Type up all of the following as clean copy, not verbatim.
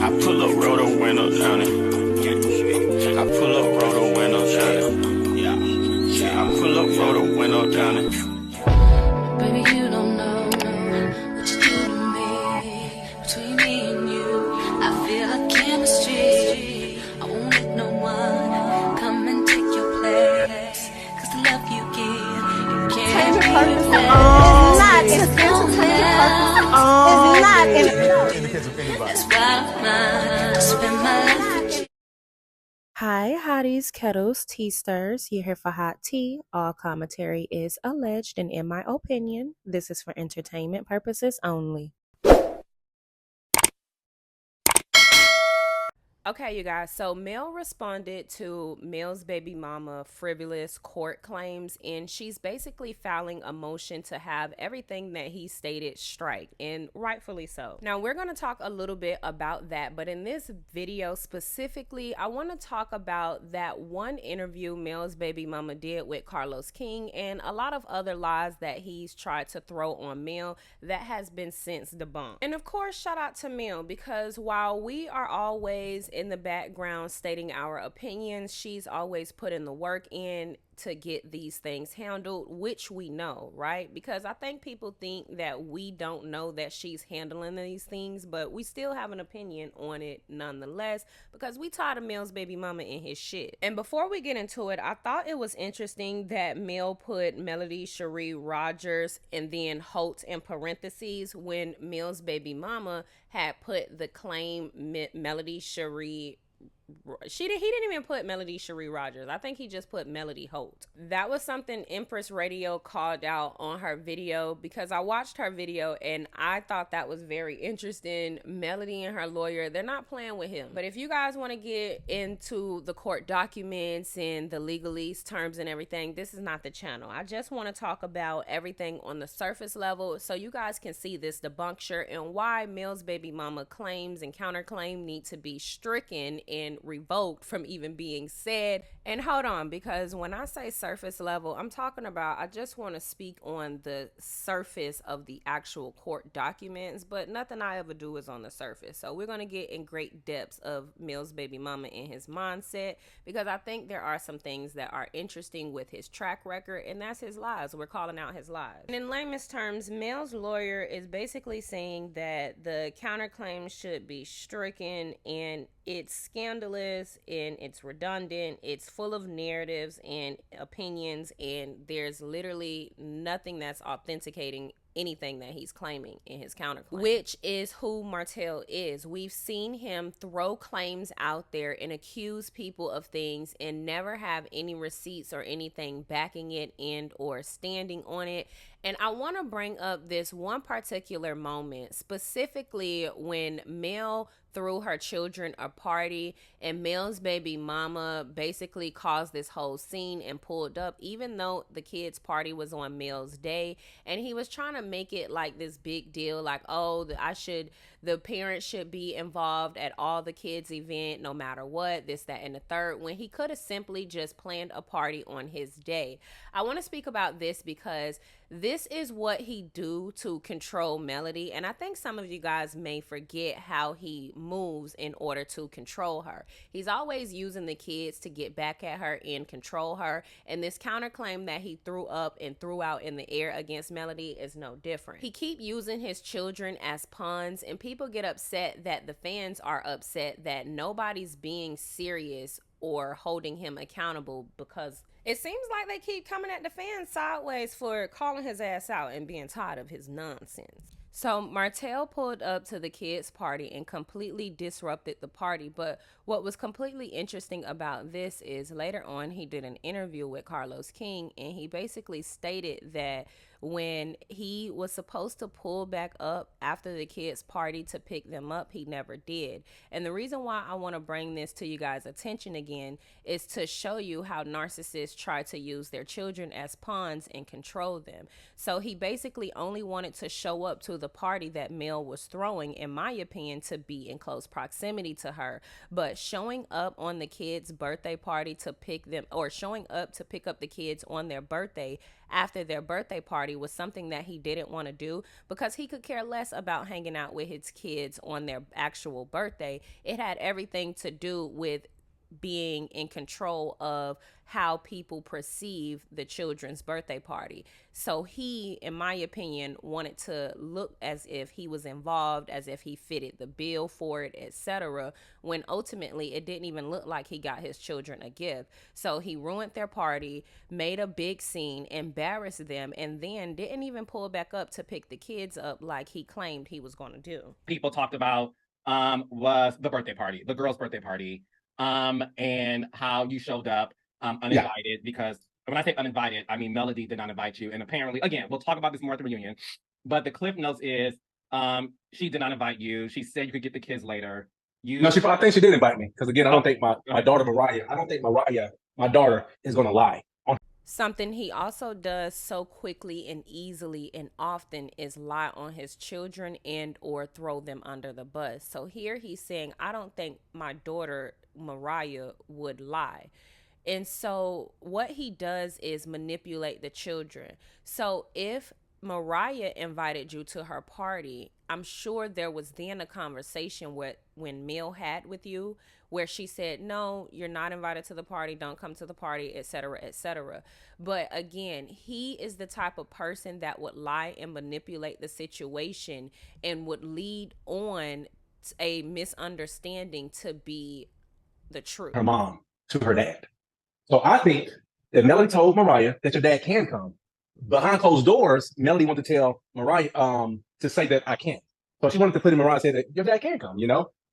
I pull up, roll the window down it. I pull up, roll the window down it. Yeah, I pull up, roll the window down it. Baby, you don't know what you do to me. Between me and you, I feel like chemistry. I won't let no one come and take your place. Cause the love you give, you can't Hi, hotties, kettles, tea stirs. You're here for hot tea. All commentary is alleged, and in my opinion, this is for entertainment purposes only. Okay, you guys, so Mel responded to Mel's baby mama frivolous court claims, and she's basically filing a motion to have everything that he stated strike, and rightfully so. Now, we're going to talk a little bit about that, but in this video specifically, I want to talk about that one interview Mel's baby mama did with Carlos King and a lot of other lies that he's tried to throw on Mel that has been since debunked. And of course, shout out to Mel, because while we are always in the background stating our opinions, she's always put in the work in to get these things handled, which we know, right? Because I think people think that we don't know that she's handling these things, but we still have an opinion on it nonetheless, because we tired of Mel's baby mama in his shit. And before we get into it, I thought it was interesting that Mel put Melody Shari Rogers and then Holt in parentheses when Mel's baby mama had put the claim Melody Shari. He didn't even put Melody Shari Rogers. I think he just put Melody Holt. That was something Empress Radio called out on her video, because I watched her video and I thought that was very interesting. Melody and her lawyer, they're not playing with him. But if you guys want to get into the court documents and the legalese terms and everything, this is not the channel. I just want to talk about everything on the surface level so you guys can see this debunction and why Mel's baby mama claims and counterclaim need to be stricken and revoked from even being said. And hold on, because when I say surface level, I'm talking about, I just want to speak on the surface of the actual court documents, but nothing I ever do is on the surface. So we're going to get in great depths of Mel's baby mama and his mindset, because I think there are some things that are interesting with his track record, and that's his lies. We're calling out his lies. And in layman's terms, Mel's lawyer is basically saying that the counterclaim should be stricken, and it's scandalous and it's redundant. It's full of narratives and opinions, and there's literally nothing that's authenticating anything that he's claiming in his counterclaim, which is who Martell is. We've seen him throw claims out there and accuse people of things and never have any receipts or anything backing it and or standing on it. And I want to bring up this one particular moment, specifically when Mel threw her children a party and Mel's baby mama basically caused this whole scene and pulled up, even though the kids' party was on Mel's day, and he was trying to make it like this big deal, like, oh, the parents should be involved at all the kids' event no matter what, this, that, and the third, when he could have simply just planned a party on his day. I want to speak about this because this is what he do to control Melody, and I think some of you guys may forget how he moves in order to control her. He's always using the kids to get back at her and control her, and this counterclaim that he threw up and threw out in the air against Melody is no different. He keep using his children as pawns, and people get upset that the fans are upset that nobody's being serious or holding him accountable, because it seems like they keep coming at the fans sideways for calling his ass out and being tired of his nonsense. So Martell pulled up to the kids' party and completely disrupted the party. But what was completely interesting about this is later on he did an interview with Carlos King, and he basically stated that when he was supposed to pull back up after the kids' party to pick them up, he never did. And the reason why I want to bring this to you guys' attention again is to show you how narcissists try to use their children as pawns and control them. So he basically only wanted to show up to the party that Mel was throwing, in my opinion, to be in close proximity to her. But showing up on the kids' birthday party to pick them, or showing up to pick up the kids on their birthday after their birthday party party was something that he didn't want to do because he could care less about hanging out with his kids on their actual birthday. It had everything to do with being in control of how people perceive the children's birthday party. So he, in my opinion, wanted to look as if he was involved, as if he fitted the bill for it, etc., when ultimately it didn't even look like he got his children a gift. So he ruined their party, made a big scene, embarrassed them, and then didn't even pull back up to pick the kids up like he claimed he was going to do. People talked about was the birthday party, the girl's birthday party, and how you showed up uninvited. Because when I say uninvited, I mean Melody did not invite you. And apparently, again, we'll talk about this more at the reunion, but the cliff notes is she did not invite you. She said you could get the kids later. No, I think she did invite me. Because again, I don't think my daughter Mariah, my daughter, is going to lie. Something he also does so quickly and easily and often is lie on his children and or throw them under the bus. So here he's saying, I don't think my daughter Mariah would lie. And so what he does is manipulate the children. So if Mariah invited you to her party, I'm sure there was then a conversation when Mel had with you where she said, no, you're not invited to the party, don't come to the party, etc., etc. But again, he is the type of person that would lie and manipulate the situation and would lead on a misunderstanding to be the truth. Her mom to her dad. So I think that Melody told Mariah that your dad can come. Behind closed doors, Melody wanted to tell Mariah to say that I can't. So she wanted to put in Mariah and say that your dad can come,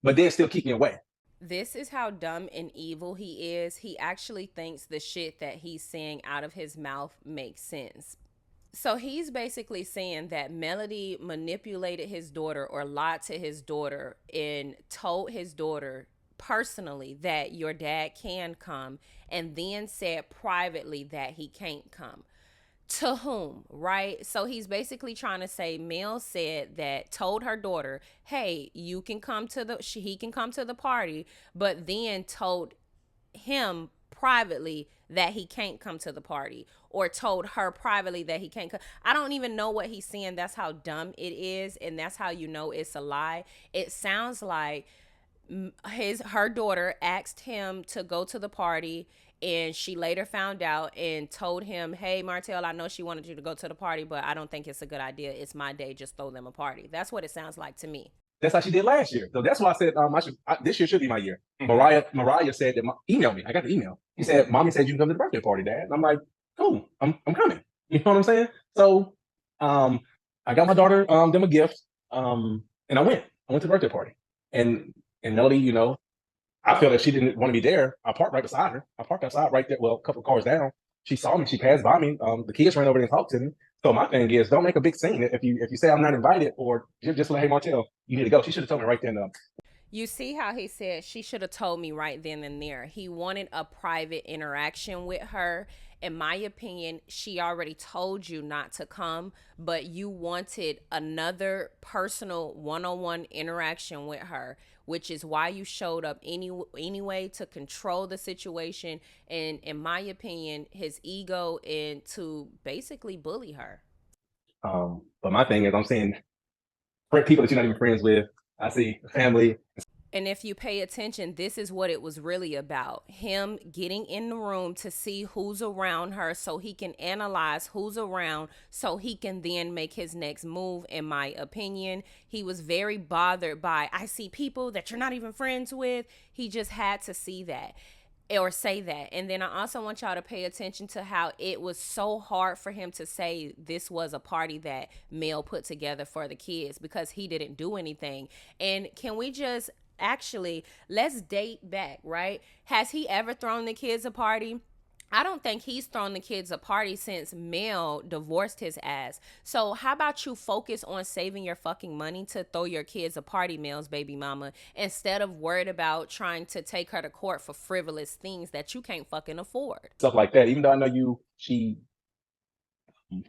but then still keep me away. This is how dumb and evil he is. He actually thinks the shit that he's saying out of his mouth makes sense. So he's basically saying that Melody manipulated his daughter or lied to his daughter and told his daughter personally that your dad can come and then said privately that he can't come. To whom, right? So he's basically trying to say Mel said that, told her daughter, hey, he can come to the party, but then told him privately that he can't come to the party, or told her privately that he can't come. I don't even know what he's saying. That's how dumb it is, and that's how you know it's a lie. It sounds like her daughter asked him to go to the party, and she later found out and told him, hey, Martell, I know she wanted you to go to the party, but I don't think it's a good idea. It's my day. Just throw them a party. That's what it sounds like to me. That's how she did last year. So that's why I said this year should be my year. Mariah said that, emailed me. I got the email. He said, Mommy said you can come to the birthday party, Dad. And I'm like, cool, I'm coming. You know what I'm saying? So I got my daughter them a gift, and I went to the birthday party. And Melody, I felt like she didn't want to be there. I parked right beside her. I parked outside right there, well, a couple of cars down. She saw me. She passed by me. The kids ran over there and talked to me. So my thing is, don't make a big scene. If you say I'm not invited, or just like, hey, Martell, you need to go. She should have told me right then. You see how he said she should have told me right then and there. He wanted a private interaction with her. In my opinion, she already told you not to come, but you wanted another personal one-on-one interaction with her, which is why you showed up anyway, to control the situation, and in my opinion, his ego, and to basically bully her. But my thing is, I'm seeing people that you're not even friends with. I see family. And if you pay attention, this is what it was really about. Him getting in the room to see who's around her so he can analyze who's around so he can then make his next move, in my opinion. He was very bothered by, I see people that you're not even friends with. He just had to see that or say that. And then I also want y'all to pay attention to how it was so hard for him to say this was a party that Mel put together for the kids, because he didn't do anything. And can we just... Actually, let's date back, right? Has he ever thrown the kids a party? I don't think he's thrown the kids a party since Mel divorced his ass. So how about you focus on saving your fucking money to throw your kids a party, Mel's baby mama, instead of worried about trying to take her to court for frivolous things that you can't fucking afford. Stuff like that. Even though I know she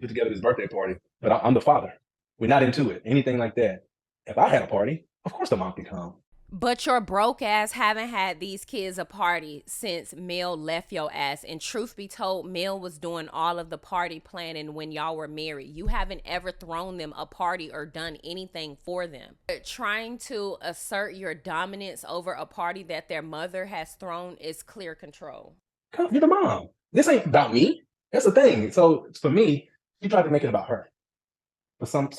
put together this birthday party, but I'm the father. We're not into it. Anything like that. If I had a party, of course the mom can come. But your broke ass haven't had these kids a party since Mel left your ass. And truth be told, Mel was doing all of the party planning when y'all were married. You haven't ever thrown them a party or done anything for them. Trying to assert your dominance over a party that their mother has thrown is clear control. You're the mom. This ain't about me. That's the thing. So for me, she tried to make it about her. For some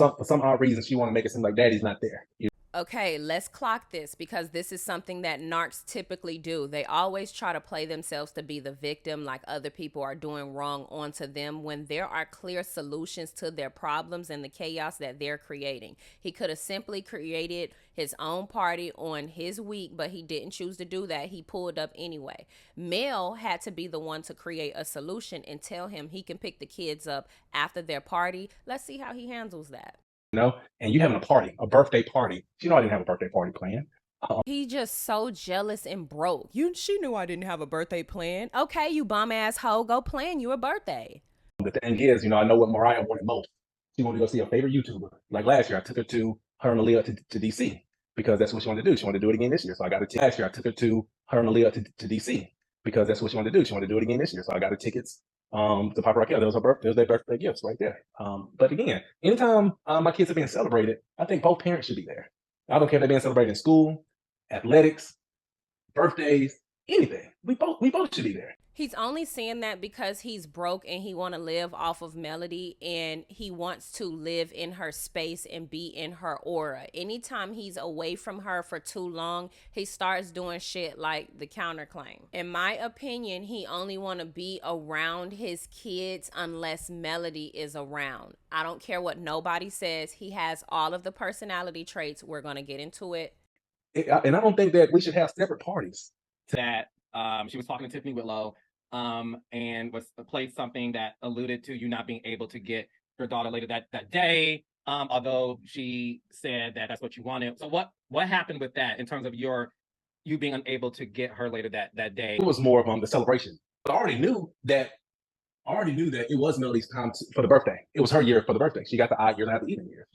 odd reason, she want to make it seem like daddy's not there. Okay, let's clock this because this is something that narcs typically do. They always try to play themselves to be the victim, like other people are doing wrong onto them, when there are clear solutions to their problems and the chaos that they're creating. He could have simply created his own party on his week, but he didn't choose to do that. He pulled up anyway. Mel had to be the one to create a solution and tell him he can pick the kids up after their party. Let's see how he handles that. And you having a party, a birthday party. She know I didn't have a birthday party planned. He just so jealous and broke. She knew I didn't have a birthday plan. Okay, you bum ass hoe, go plan you a birthday. The thing is, I know what Mariah wanted most. She wanted to go see her favorite YouTuber. Like last year, I took her and Aaliyah to DC because that's what she wanted to do. She wanted to do it again this year. So I got a ticket. Last year, I took her and Aaliyah to DC because that's what she wanted to do. She wanted to do it again this year. So I got the tickets to Papa Raquel. That was her birthday. Their birthday gifts right there. But again, anytime my kids are being celebrated, I think both parents should be there. I don't care if they're being celebrated in school, athletics, birthdays, anything. We both should be there. He's only saying that because he's broke and he want to live off of Melody and he wants to live in her space and be in her aura. Anytime he's away from her for too long, he starts doing shit like the counterclaim. In my opinion, he only want to be around his kids unless Melody is around. I don't care what nobody says. He has all of the personality traits. We're going to get into it. And I don't think that we should have separate parties. That she was talking to Tiffany Whitlow and was played something that alluded to you not being able to get your daughter later that day, although she said that that's what you wanted. So what happened with that in terms of you being unable to get her later that day? It was more of the celebration. I already knew that it was Melody's time for the birthday. It was her year for the birthday. She got the odd year, not the even year.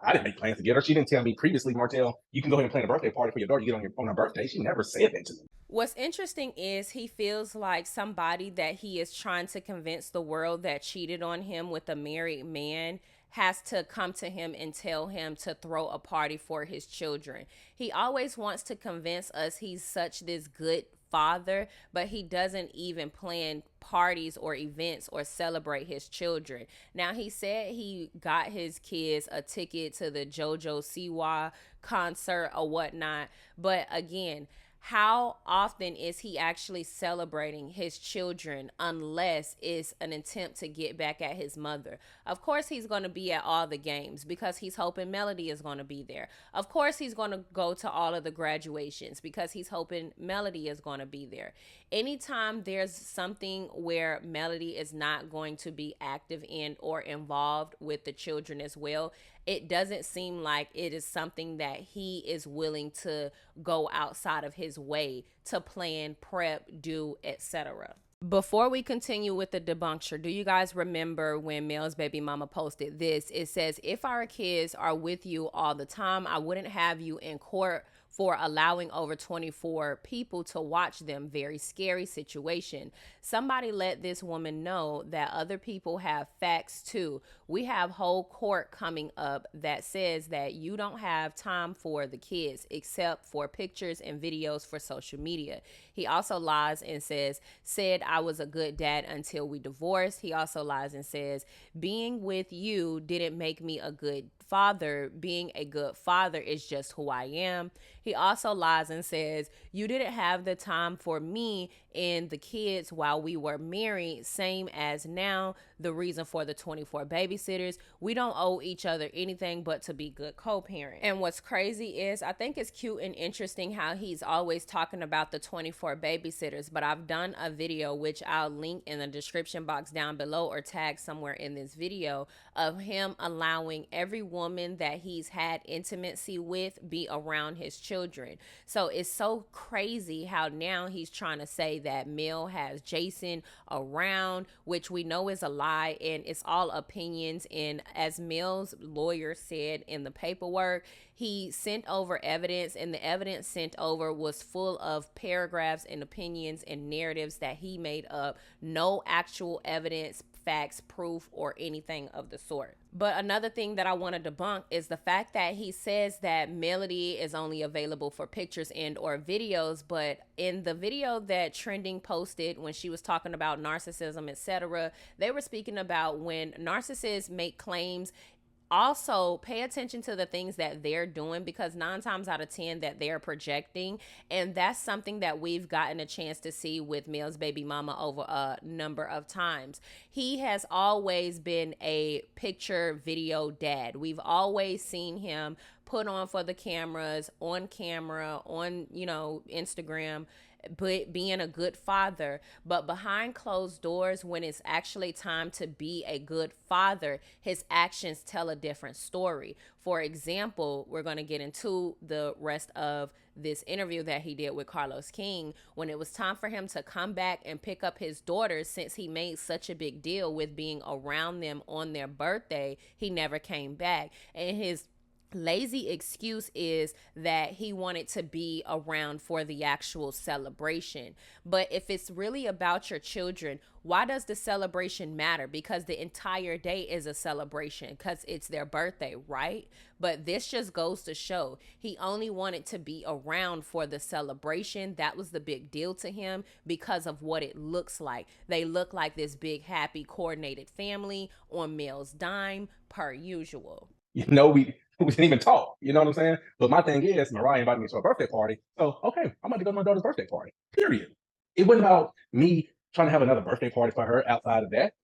I didn't make plans to get her. She didn't tell me previously, Martell, you can go ahead and plan a birthday party for your daughter. You get on her birthday. She never said that to me. What's interesting is he feels like somebody that he is trying to convince the world that cheated on him with a married man has to come to him and tell him to throw a party for his children. He always wants to convince us he's such this good father, but he doesn't even plan parties or events or celebrate his children. Now, he said he got his kids a ticket to the JoJo Siwa concert or whatnot, but again, how often is he actually celebrating his children unless it's an attempt to get back at his mother? Of course, he's going to be at all the games because he's hoping Melody is going to be there. Of course, he's going to go to all of the graduations because he's hoping Melody is going to be there. Anytime there's something where Melody is not going to be active in or involved with the children as well, it doesn't seem like it is something that he is willing to go outside of his way to plan, prep, do, etc. Before we continue with the debunker, do you guys remember when Mel's baby mama posted this? It says, if our kids are with you all the time, I wouldn't have you in court for allowing over 24 people to watch them. Very scary situation. Somebody let this woman know that other people have facts too. We have whole court coming up that says that you don't have time for the kids except for pictures and videos for social media. He also lies and said I was a good dad until we divorced. He also lies and says being with you didn't make me a good father. Being a good father is just who I am. He also lies and says you didn't have the time for me and the kids while we were married, same as now. The reason for the 24 babysitters, we don't owe each other anything but to be good co-parents. And what's crazy is I think it's cute and interesting how he's always talking about the 24 babysitters, but I've done a video which I'll link in the description box down below or tag somewhere in this video of him allowing every woman that he's had intimacy with be around his children. So it's so crazy how now he's trying to say that Mel has Jason around, which we know is a lie and it's all opinion opinions. And as Mel's lawyer said in the paperwork, he sent over evidence, and the evidence sent over was full of paragraphs and opinions and narratives that he made up. No actual evidence, facts, proof, or anything of the sort. But another thing that I want to debunk is the fact that he says that Melody is only available for pictures and or videos. But in the video that Trending posted when she was talking about narcissism, etc., they were speaking about when narcissists make claims, also pay attention to the things that they're doing, because 9 times out of 10 that they're projecting. And that's something that we've gotten a chance to see with Mel's baby mama over a number of times. He has always been a picture video dad. We've always seen him put on for the cameras, on camera, on, Instagram, but being a good father. But behind closed doors, when it's actually time to be a good father, his actions tell a different story. For example, we're going to get into the rest of this interview that he did with Carlos King. When it was time for him to come back and pick up his daughters, since he made such a big deal with being around them on their birthday, he never came back. And his lazy excuse is that he wanted to be around for the actual celebration. But if it's really about your children, why does the celebration matter? Because the entire day is a celebration, because it's their birthday, right? But this just goes to show he only wanted to be around for the celebration. That was the big deal to him because of what it looks like. They look like this big, happy, coordinated family on Mel's dime, per usual. We didn't even talk, you know what I'm saying? But my thing is, Mariah invited me to a birthday party. So, okay, I'm about to go to my daughter's birthday party, period. It wasn't about me trying to have another birthday party for her outside of that,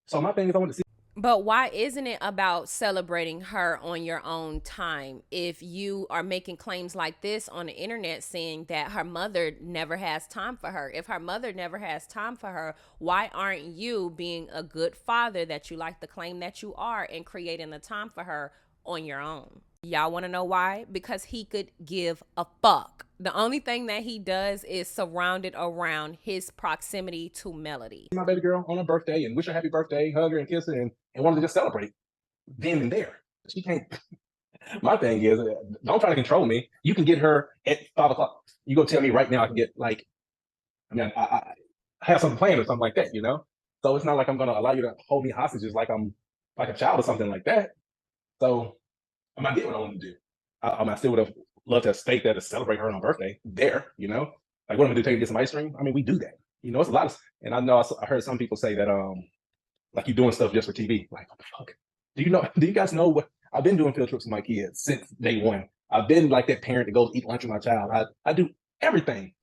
So my thing is, I want to see. But why isn't it about celebrating her on your own time? If you are making claims like this on the internet saying that her mother never has time for her, if her mother never has time for her, why aren't you being a good father that you like to claim that you are and creating the time for her on your own? Y'all want to know why? Because he could give a fuck. The only thing that he does is surrounded around his proximity to Melody. My baby girl on her birthday and wish her happy birthday, hug her and kiss her, and wanted to just celebrate then and there. She can't. My thing is, don't try to control me. You can get her at 5 o'clock. You go tell me right now I can get I have something planned or something like that, So it's not like I'm going to allow you to hold me hostages like I'm like a child or something like that. So I might get what I want to do. I still would have loved to stay there to celebrate her on her birthday there, Like, what I'm going to do, take her to get some ice cream? I mean, we do that. It's a lot of, and I know I heard some people say that, like you're doing stuff just for TV. Like, what the fuck? Do you guys know what? I've been doing field trips with my kids since day one. I've been like that parent that goes eat lunch with my child. I do everything.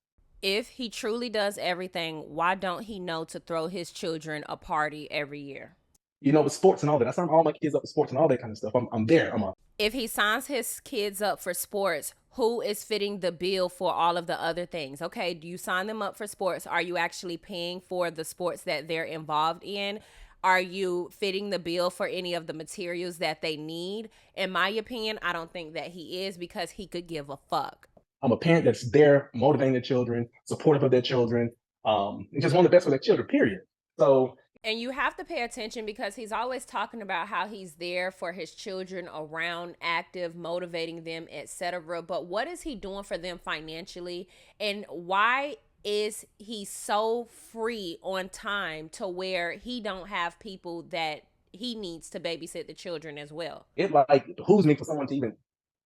If he truly does everything, why don't he know to throw his children a party every year? With sports and all that. I sign all my kids up for sports and all that kind of stuff. I'm there. If he signs his kids up for sports, who is fitting the bill for all of the other things? Okay, do you sign them up for sports? Are you actually paying for the sports that they're involved in? Are you fitting the bill for any of the materials that they need? In my opinion, I don't think that he is, because he could give a fuck. I'm a parent that's there, motivating their children, supportive of their children, and just want the best for their children, period. So. And you have to pay attention, because he's always talking about how he's there for his children, around, active, motivating them, etc. But what is he doing for them financially? And why is he so free on time to where he don't have people that he needs to babysit the children as well? It behooves me for someone to even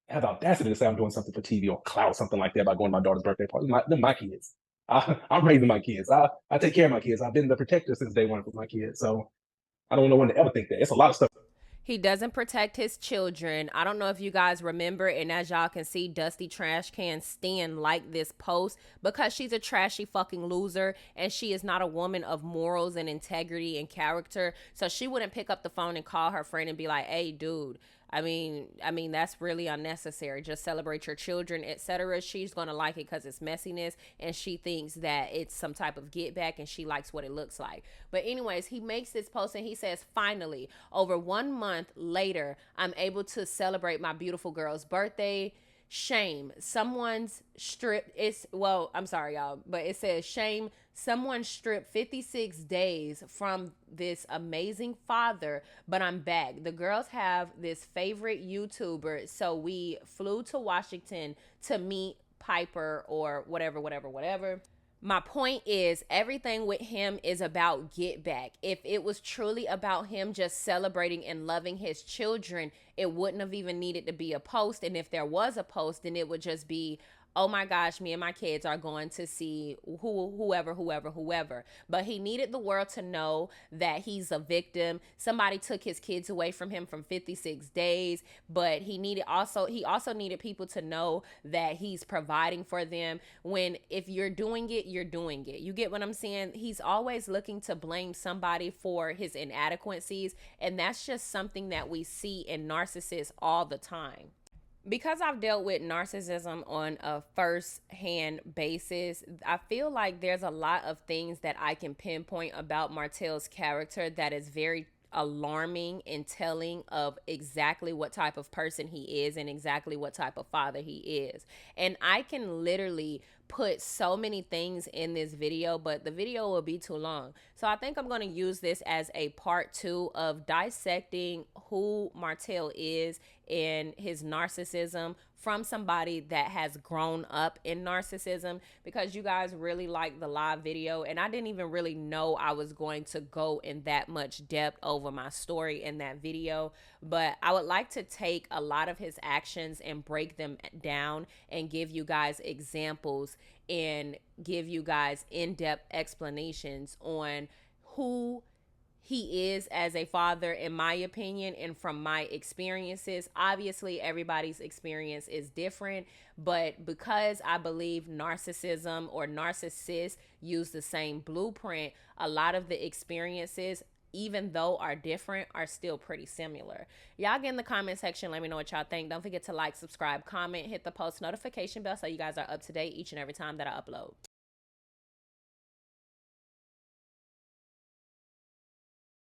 have the audacity to say I'm doing something for TV or clout, something like that, by going to my daughter's birthday party. They're my kids. I'm raising my kids. I take care of my kids. I've been the protector since day one with my kids. So I don't know when to ever think that. It's a lot of stuff. He doesn't protect his children. I don't know if you guys remember, and as y'all can see, Dusty Trash Can Stan liked this post because she's a trashy fucking loser, and she is not a woman of morals and integrity and character. So she wouldn't pick up the phone and call her friend and be like, hey, dude, I mean, that's really unnecessary. Just celebrate your children, etc. She's going to like it because it's messiness, and she thinks that it's some type of get back, and she likes what it looks like. But anyways, he makes this post and he says, finally, over 1 month later, I'm able to celebrate my beautiful girl's birthday. Shame. Someone's stripped. I'm sorry, y'all, but it says shame. Someone stripped 56 days from this amazing father, but I'm back. The girls have this favorite YouTuber, so we flew to Washington to meet Piper or whatever. My point is, everything with him is about get back. If it was truly about him just celebrating and loving his children, it wouldn't have even needed to be a post. And if there was a post, then it would just be, oh my gosh, me and my kids are going to see whoever. But he needed the world to know that he's a victim. Somebody took his kids away from him from 56 days, but he also needed people to know that he's providing for them. When if you're doing it, you're doing it. You get what I'm saying? He's always looking to blame somebody for his inadequacies, and that's just something that we see in narcissists all the time. Because I've dealt with narcissism on a first-hand basis, I feel like there's a lot of things that I can pinpoint about Martell's character that is very alarming and telling of exactly what type of person he is and exactly what type of father he is. And I can literally put so many things in this video, but the video will be too long. So I think I'm going to use this as a part 2 of dissecting who Martell is and his narcissism from somebody that has grown up in narcissism, because you guys really liked the live video and I didn't even really know I was going to go in that much depth over my story in that video. But I would like to take a lot of his actions and break them down and give you guys examples and give you guys in-depth explanations on who he is as a father, in my opinion, and from my experiences. Obviously, everybody's experience is different, but because I believe narcissism or narcissists use the same blueprint, a lot of the experiences, even though are different, are still pretty similar. Y'all get in the comment section, let me know what y'all think. Don't forget to like, subscribe, comment, hit the post notification bell so you guys are up to date each and every time that I upload.